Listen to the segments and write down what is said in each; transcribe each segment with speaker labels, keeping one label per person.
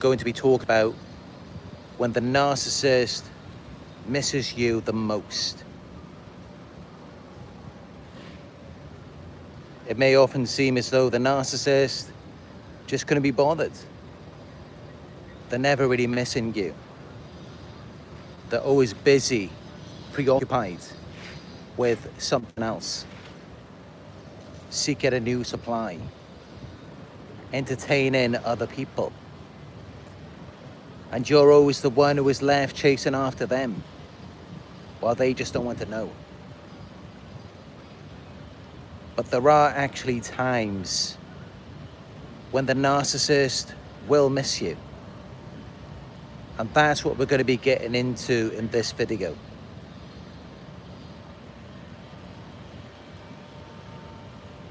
Speaker 1: going to be talking about when the narcissist misses you the most. It may often seem as though the narcissist just couldn't be bothered. They're never really missing you. They're always busy, preoccupied with something else. Seeking a new supply. Entertaining other people. And you're always the one who is left chasing after them, while they just don't want to know. But there are actually times when the narcissist will miss you. And that's what we're going to be getting into in this video.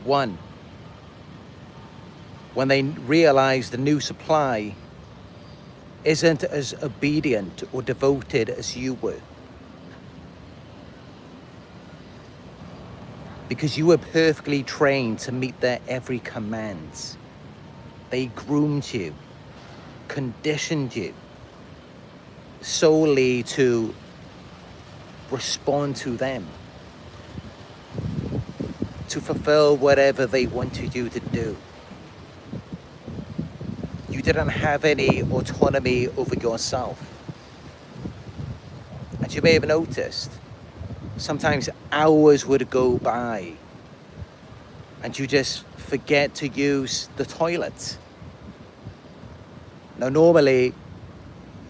Speaker 1: One, when they realize the new supply isn't as obedient or devoted as you were. Because you were perfectly trained to meet their every command. They groomed you, conditioned you, solely to respond to them, to fulfill whatever they wanted you to do. You didn't have any autonomy over yourself. As you may have noticed, sometimes hours would go by and you just forget to use the toilet. Now, normally,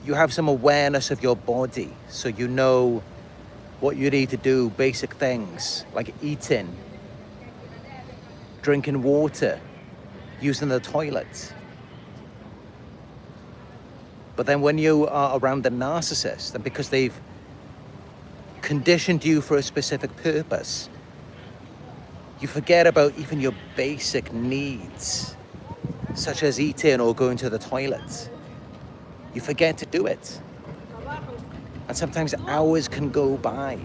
Speaker 1: you have some awareness of your body, so you know what you need to do, basic things like eating, drinking water, using the toilet. But then when you are around the narcissist, and because they've conditioned you for a specific purpose, you forget about even your basic needs, such as eating or going to the toilet. You forget to do it. And sometimes hours can go by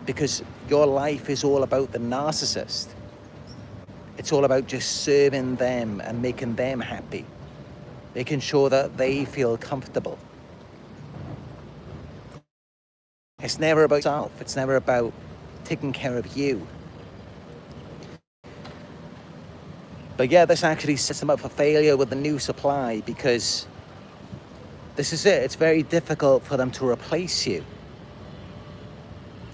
Speaker 1: because your life is all about the narcissist. It's all about just serving them and making them happy, making sure that they feel comfortable. It's never about yourself. It's never about taking care of you. But yeah, this actually sets them up for failure with the new supply, because this is it. It's very difficult for them to replace you.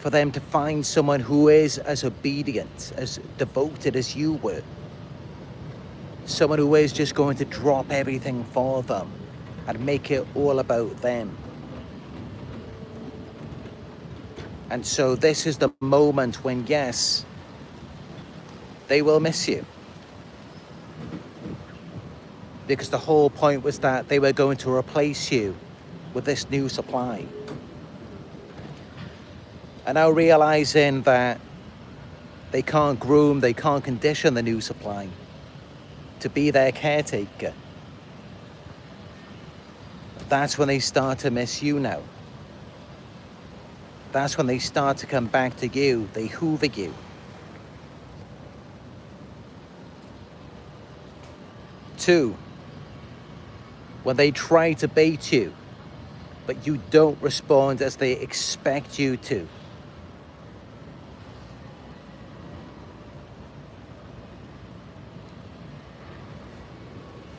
Speaker 1: For them to find someone who is as obedient, as devoted as you were. Someone who is just going to drop everything for them and make it all about them. And so this is the moment when, yes, they will miss you. Because the whole point was that they were going to replace you with this new supply. And now realizing that they can't groom, they can't condition the new supply to be their caretaker, that's when they start to miss you now. That's when they start to come back to you. They hoover you. Two, when they try to bait you, but you don't respond as they expect you to.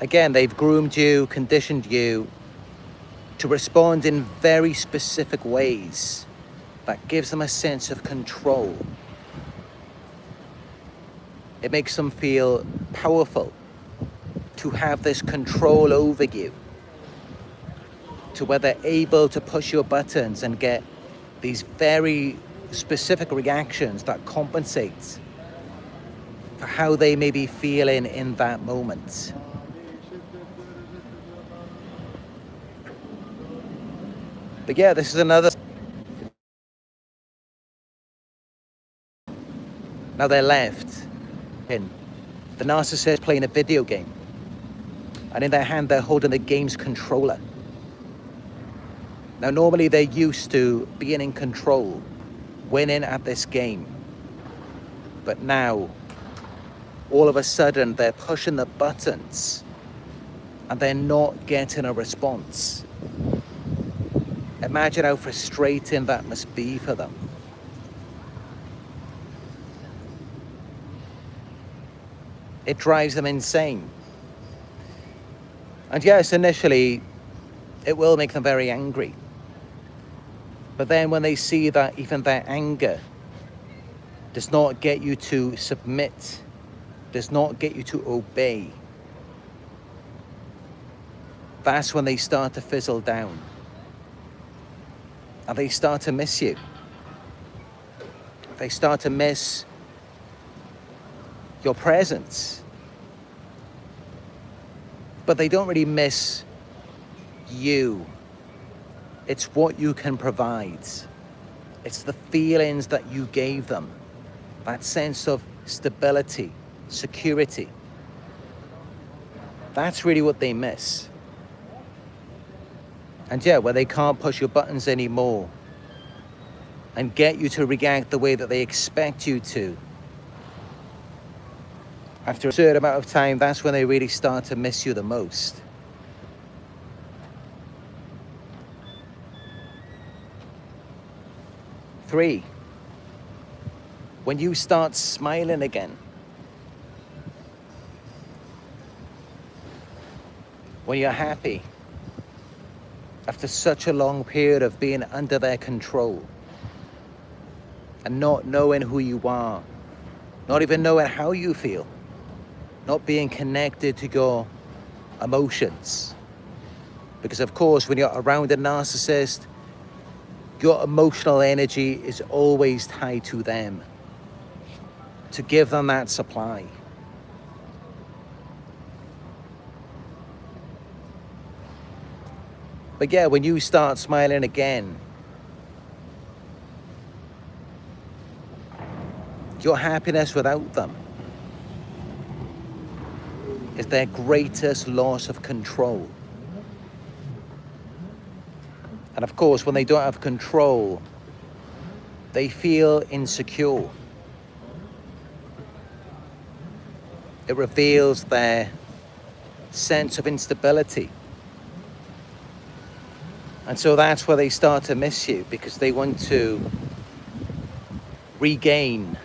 Speaker 1: Again, they've groomed you, conditioned you to respond in very specific ways that gives them a sense of control. It makes them feel powerful to have this control over you, to where they're able to push your buttons and get these very specific reactions that compensate for how they may be feeling in that moment. But yeah, this is another. Now they're left in the narcissist playing a video game, and in their hand they're holding the game's controller. Now normally they're used to being in control, winning at this game, but now all of a sudden they're pushing the buttons and they're not getting a response. Imagine how frustrating that must be for them. It drives them insane. And yes, initially, it will make them very angry. But then when they see that even their anger does not get you to submit, does not get you to obey, that's when they start to fizzle down. And they start to miss you. They start to miss your presence. But they don't really miss you. It's what you can provide. It's the feelings that you gave them. That sense of stability, security. That's really what they miss. And yeah, where they can't push your buttons anymore and get you to react the way that they expect you to, after a certain amount of time, that's when they really start to miss you the most. Three, when you start smiling again. When you're happy. After such a long period of being under their control and not knowing who you are, not even knowing how you feel, not being connected to your emotions. Because of course, when you're around a narcissist, your emotional energy is always tied to them, to give them that supply. But yeah, when you start smiling again, your happiness without them is their greatest loss of control. And of course, when they don't have control, they feel insecure. It reveals their sense of instability. And so that's where they start to miss you, because they want to regain,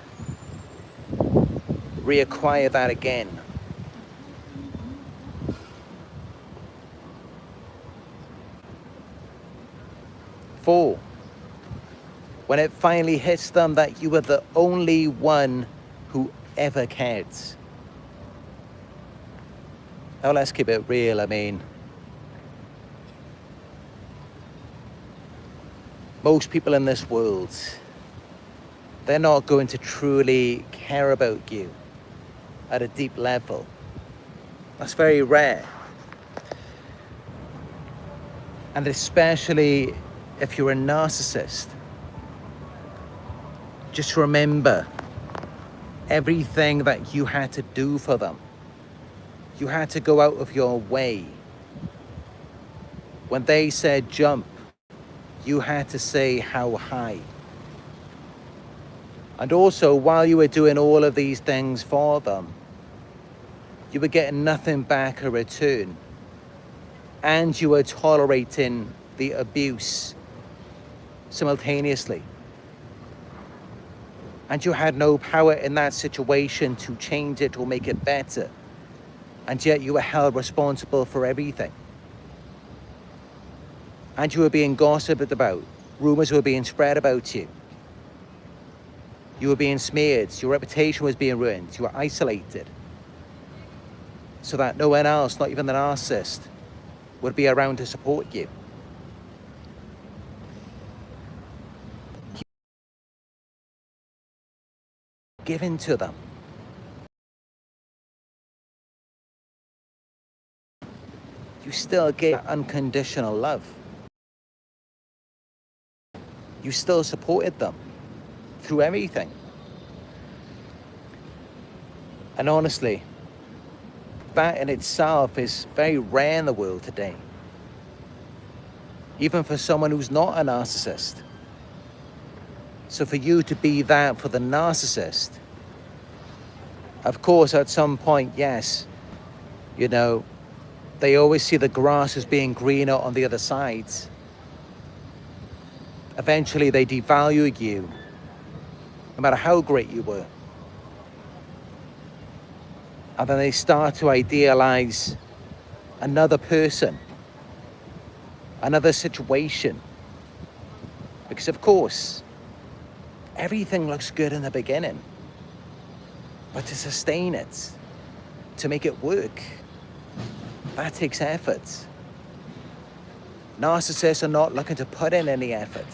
Speaker 1: reacquire that again. Four, when it finally hits them that you were the only one who ever cared. Now let's keep it real. I mean, most people in this world, they're not going to truly care about you at a deep level. That's very rare. And especially if you're a narcissist, just remember everything that you had to do for them. You had to go out of your way. When they said jump, you had to say how high. And also, while you were doing all of these things for them, you were getting nothing back in return. And you were tolerating the abuse simultaneously. And you had no power in that situation to change it or make it better. And yet you were held responsible for everything. And you were being gossiped about. Rumors were being spread about you. You were being smeared. Your reputation was being ruined. You were isolated. So that no one else, not even the narcissist, would be around to support you. Given to them. You still gave unconditional love. You still supported them through everything. And honestly, that in itself is very rare in the world today. Even for someone who's not a narcissist. So for you to be that for the narcissist, of course, at some point, yes, you know, They always see the grass as being greener on the other side. Eventually they devalue you, no matter how great you were. And then they start to idealize another person, another situation. Because of course, everything looks good in the beginning, but to sustain it, to make it work, that takes effort. Narcissists are not looking to put in any effort.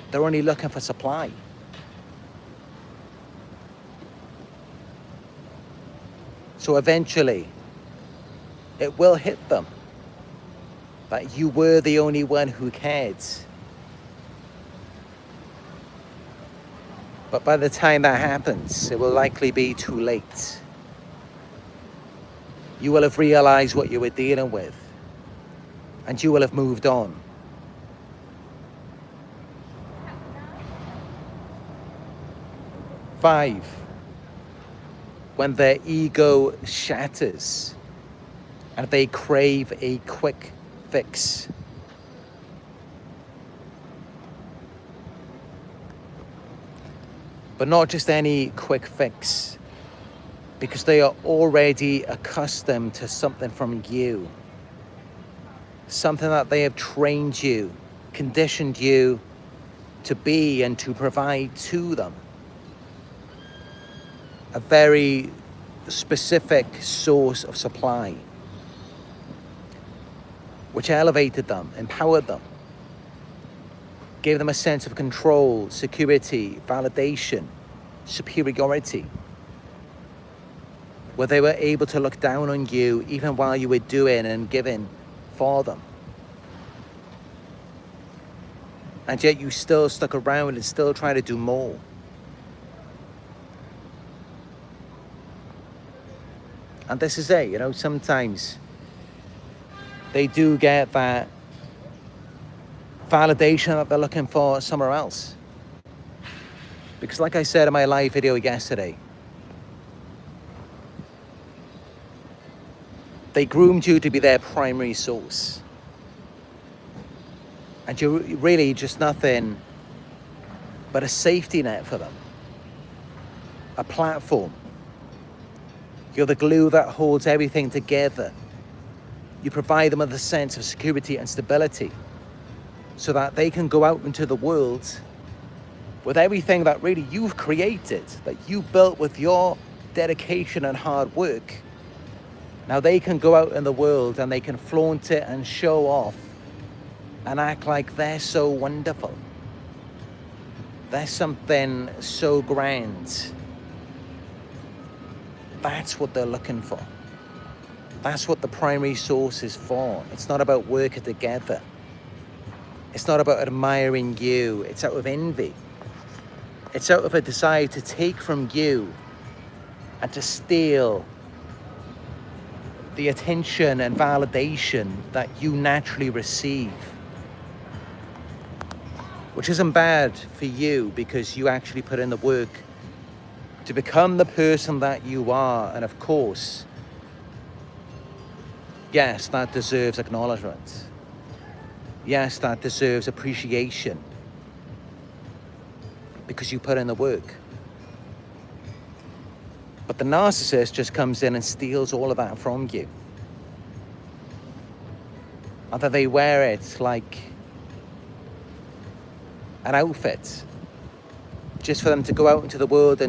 Speaker 1: They're only looking for supply. So eventually, it will hit them that you were the only one who cared. But by the time that happens, it will likely be too late. You will have realized what you were dealing with, and you will have moved on. Five, when their ego shatters and they crave a quick fix. But not just any quick fix, because they are already accustomed to something from you. Something that they have trained you, conditioned you to be and to provide to them. A very specific source of supply, which elevated them, empowered them, gave them a sense of control, security, validation, superiority, where they were able to look down on you even while you were doing and giving for them. And yet you still stuck around and still trying to do more. And this is it, you know, sometimes they do get that validation that they're looking for somewhere else. Because like I said in my live video yesterday, they groomed you to be their primary source. And you're really just nothing but a safety net for them. A platform. You're the glue that holds everything together. You provide them with a sense of security and stability so that they can go out into the world with everything that really you've created, that you built with your dedication and hard work. Now they can go out in the world and they can flaunt it and show off and act like they're so wonderful. They're something so grand. That's what they're looking for. That's what the primary source is for. It's not about working together. It's not about admiring you. It's out of envy. It's out of a desire to take from you and to steal the attention and validation that you naturally receive. Which isn't bad for you because you actually put in the work to become the person that you are. And of course, yes, that deserves acknowledgement. Yes, that deserves appreciation because you put in the work. But the narcissist just comes in and steals all of that from you. And that they wear it like an outfit just for them to go out into the world and